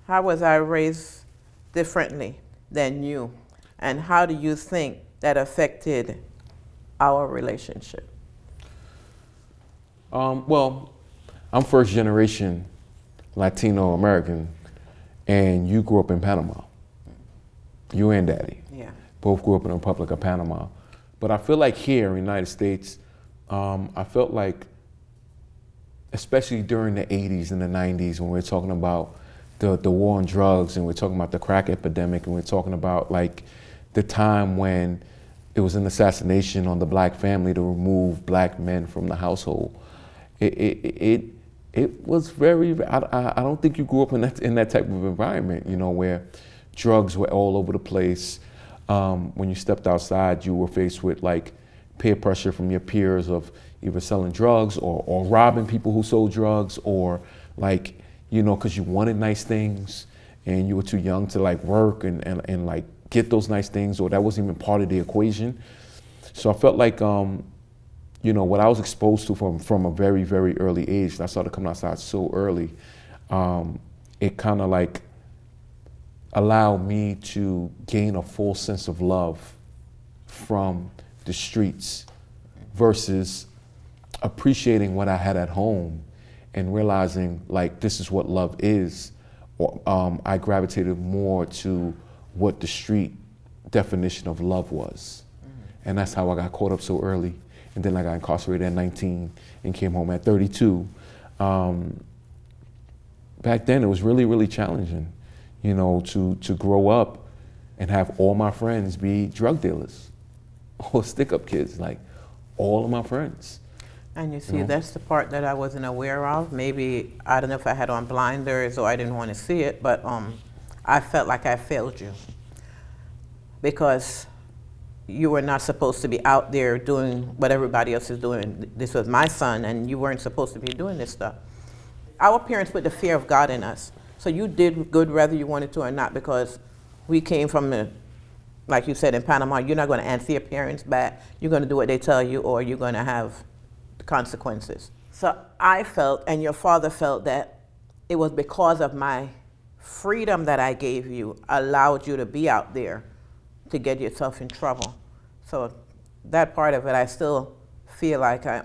How was I raised differently than you? And how do you think that affected our relationship? Well, I'm first generation Latino American, and you grew up in Panama. You and Daddy. Yeah. Both grew up in the Republic of Panama. But I feel like here in the United States, I felt like, especially during the 80s and the 90s, when we're talking about the war on drugs, and we're talking about the crack epidemic, and we're talking about like the time when it was an assassination on the black family to remove black men from the household. It was very, I don't think you grew up in that type of environment, you know, where drugs were all over the place. When you stepped outside, you were faced with like peer pressure from your peers of either selling drugs or robbing people who sold drugs, or like, you know, because you wanted nice things and you were too young to like work and like get those nice things, or that wasn't even part of the equation. So I felt like, you know, what I was exposed to from a very, very early age, and I started coming outside so early, it kind of like allowed me to gain a full sense of love from the streets versus appreciating what I had at home and realizing like this is what love is. I gravitated more to what the street definition of love was. And that's how I got caught up so early. And then I got incarcerated at 19 and came home at 32. Back then it was really, really challenging, you know, to grow up and have all my friends be drug dealers or stick-up kids, like all of my friends. And you see, that's the part that I wasn't aware of. Maybe, I don't know if I had on blinders or I didn't want to see it, but I felt like I failed you because you were not supposed to be out there doing what everybody else is doing. This was my son, and you weren't supposed to be doing this stuff. Our parents put the fear of God in us. So you did good whether you wanted to or not, because we came from the, like you said, in Panama, you're not going to answer your parents back. You're going to do what they tell you, or you're going to have consequences. So I felt, and your father felt, that it was because of my freedom that I gave you allowed you to be out there to get yourself in trouble. So that part of it, I still feel like I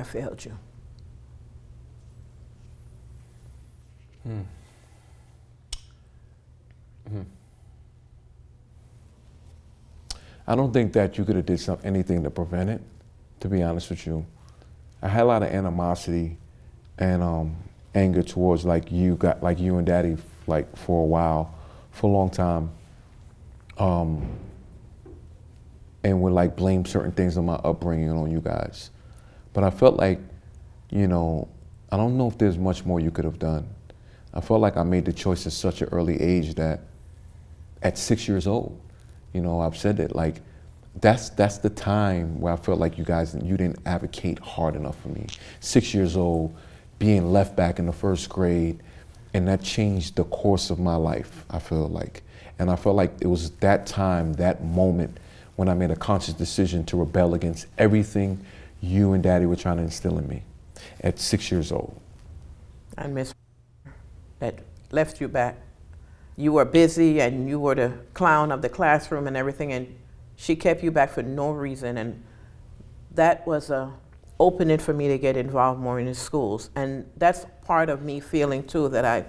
failed you. I don't think that you could have did anything to prevent it, to be honest with you. I had a lot of animosity and anger towards like you and Daddy, like for a while, for a long time. And would like blame certain things on my upbringing on you guys. But I felt like, you know, I don't know if there's much more you could have done. I felt like I made the choice at such an early age that at 6 years old, you know, I've said that, like, that's the time where I felt like you didn't advocate hard enough for me. 6 years old, being left back in the first grade, and that changed the course of my life, I feel like. And I felt like it was that time, that moment, when I made a conscious decision to rebel against everything you and Daddy were trying to instill in me at 6 years old. And Miss that left you back. You were busy and you were the clown of the classroom and everything, and she kept you back for no reason. And that was a opening for me to get involved more in the schools. And that's part of me feeling too that I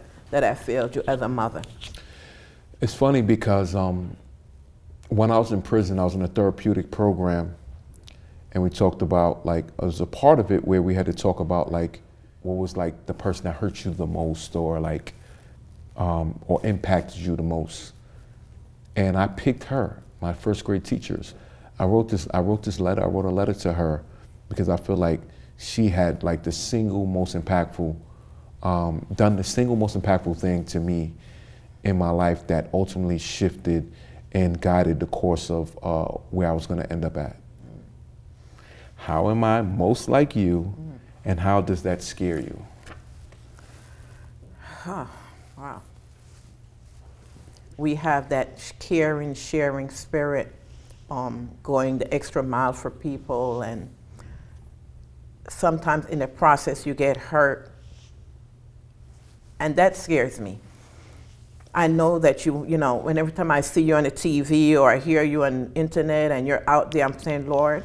failed you as a mother. It's funny because when I was in prison, I was in a therapeutic program, and we talked about, like, it was a part of it where we had to talk about like what was like the person that hurt you the most, or like or impacted you the most. And I picked her, my first grade teachers. I wrote a letter to her because I feel like she had like the single most impactful, done the single most impactful thing to me in my life that ultimately shifted and guided the course of where I was going to end up at. How am I most like you, and how does that scare you? Wow. We have that caring, sharing spirit, going the extra mile for people, and sometimes in the process you get hurt And that scares me. I know that you know, whenever time I see you on the TV or I hear you on the internet and you're out there, I'm saying, Lord,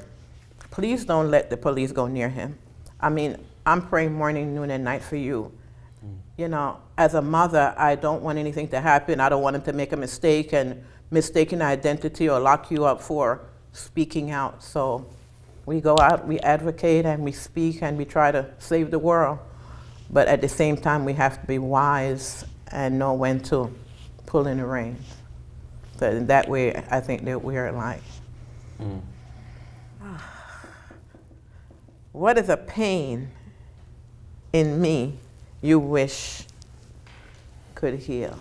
please don't let the police go near him. I mean, I'm praying morning, noon, and night for you. You know, as a mother, I don't want anything to happen. I don't want him to make a mistake and mistaken identity or lock you up for speaking out. So we go out, we advocate, and we speak, and we try to save the world. But at the same time, we have to be wise and know when to pull in the reins. So in that way, I think that we're alike. What is a pain in me you wish could heal?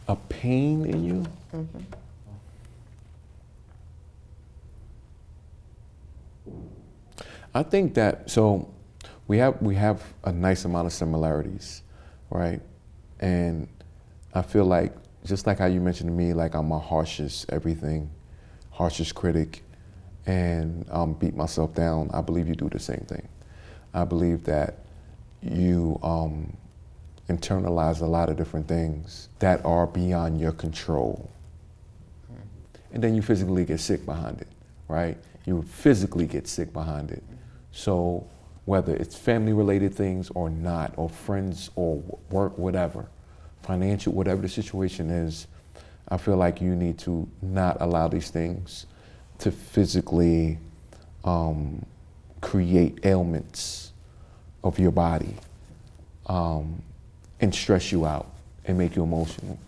A pain in you? Mm-hmm. I think that, so we have a nice amount of similarities, right? And I feel like, just like how you mentioned to me, like I'm my harshest critic, and beat myself down. I believe you do the same thing. I believe that you internalize a lot of different things that are beyond your control. And then you physically get sick behind it, right? You physically get sick behind it. So whether it's family related things or not, or friends or work, whatever, financial, whatever the situation is, I feel like you need to not allow these things to physically create ailments of your body and stress you out and make you emotional.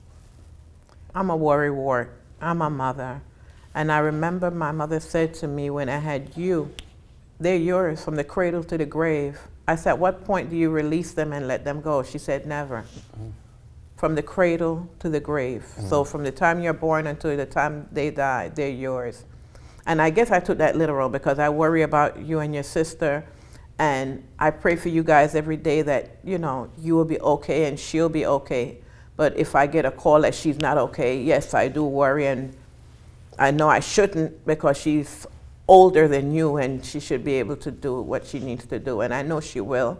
I'm a worry wart. I'm a mother. And I remember my mother said to me when I had you, they're yours from the cradle to the grave. I said, at what point do you release them and let them go? She said, never. From the cradle to the grave. So from the time you're born until the time they die, they're yours. And I guess I took that literal because I worry about you and your sister. And I pray for you guys every day that, you know, you will be okay and she'll be okay. But if I get a call that she's not okay, yes, I do worry. And I know I shouldn't because she's older than you and she should be able to do what she needs to do. And I know she will.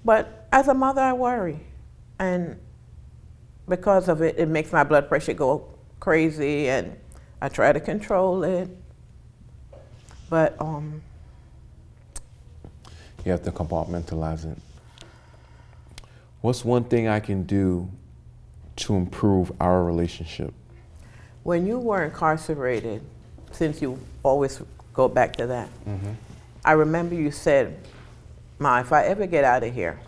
But as a mother, I worry. And because of it, it makes my blood pressure go crazy and I try to control it. But you have to compartmentalize it. What's one thing I can do to improve our relationship? When you were incarcerated, since you always go back to that, I remember you said, Ma, if I ever get out of here,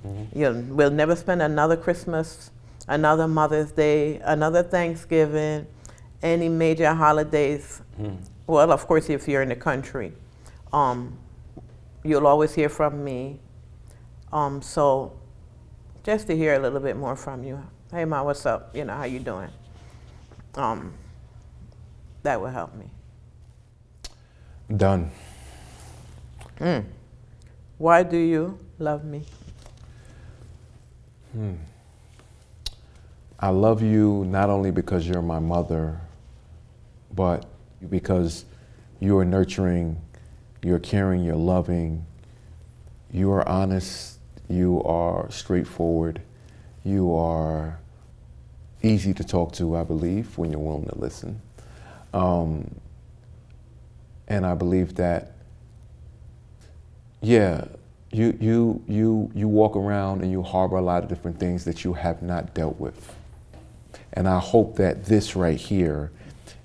we'll never spend another Christmas, another Mother's Day, another Thanksgiving, any major holidays. Well, of course, if you're in the country, you'll always hear from me. So just to hear a little bit more from you. Hey, Ma, what's up? You know, how you doing? That will help me. Done. Why do you love me? I love you not only because you're my mother, but because you are nurturing, you're caring, you're loving, you are honest, you are straightforward, you are easy to talk to, I believe, when you're willing to listen. And I believe that, yeah, you walk around and you harbor a lot of different things that you have not dealt with. And I hope that this right here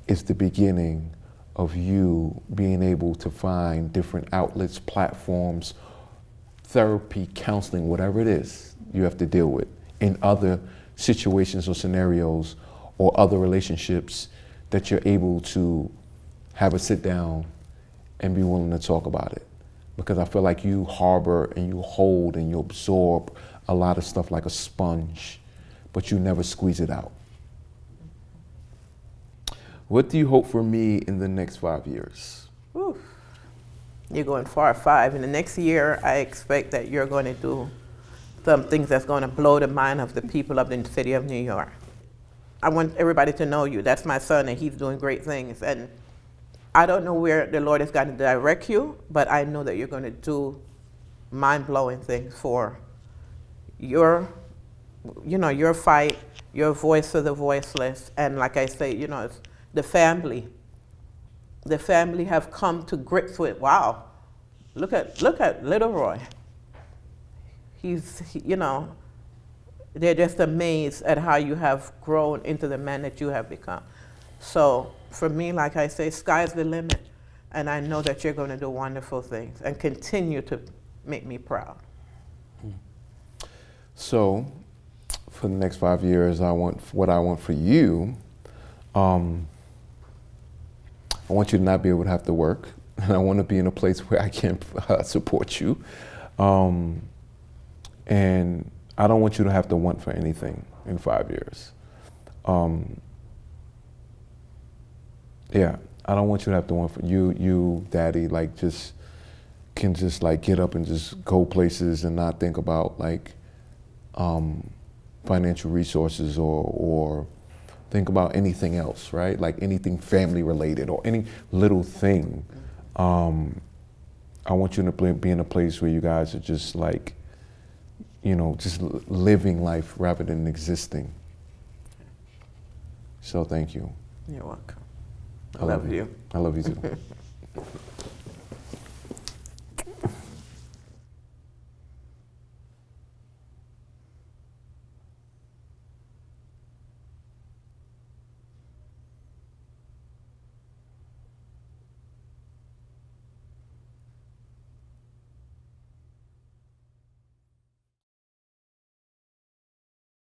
is the beginning of you being able to find different outlets, platforms, therapy, counseling, whatever it is you have to deal with in other situations or scenarios or other relationships, that you're able to have a sit down and be willing to talk about it. Because I feel like you harbor and you hold and you absorb a lot of stuff like a sponge, but you never squeeze it out. What do you hope for me in the next 5 years? Oof. You're going far, 5. In the next year, I expect that you're going to do some things that's going to blow the mind of the people of the city of New York. I want everybody to know you. That's my son, and he's doing great things. And I don't know where the Lord is going to direct you, but I know that you're going to do mind-blowing things for your you know, your fight, your voice for the voiceless, and like I say, you know, it's the family. The family have come to grips with, wow, look at little Roy. You know, they're just amazed at how you have grown into the man that you have become. So for me, like I say, sky's the limit. And I know that you're going to do wonderful things and continue to make me proud. So for the next 5 years, what I want for you, I want you to not be able to have to work. And I want to be in a place where I can support you. And I don't want you to have to want for anything in 5 years. Yeah, I don't want you to have to want for you, Daddy, like can just like get up and just go places and not think about like financial resources or think about anything else, right? Like anything family related or any little thing. I want you to be in a place where you guys are just like, you know, just living life rather than existing. So thank you. You're welcome. I love you. I love you too.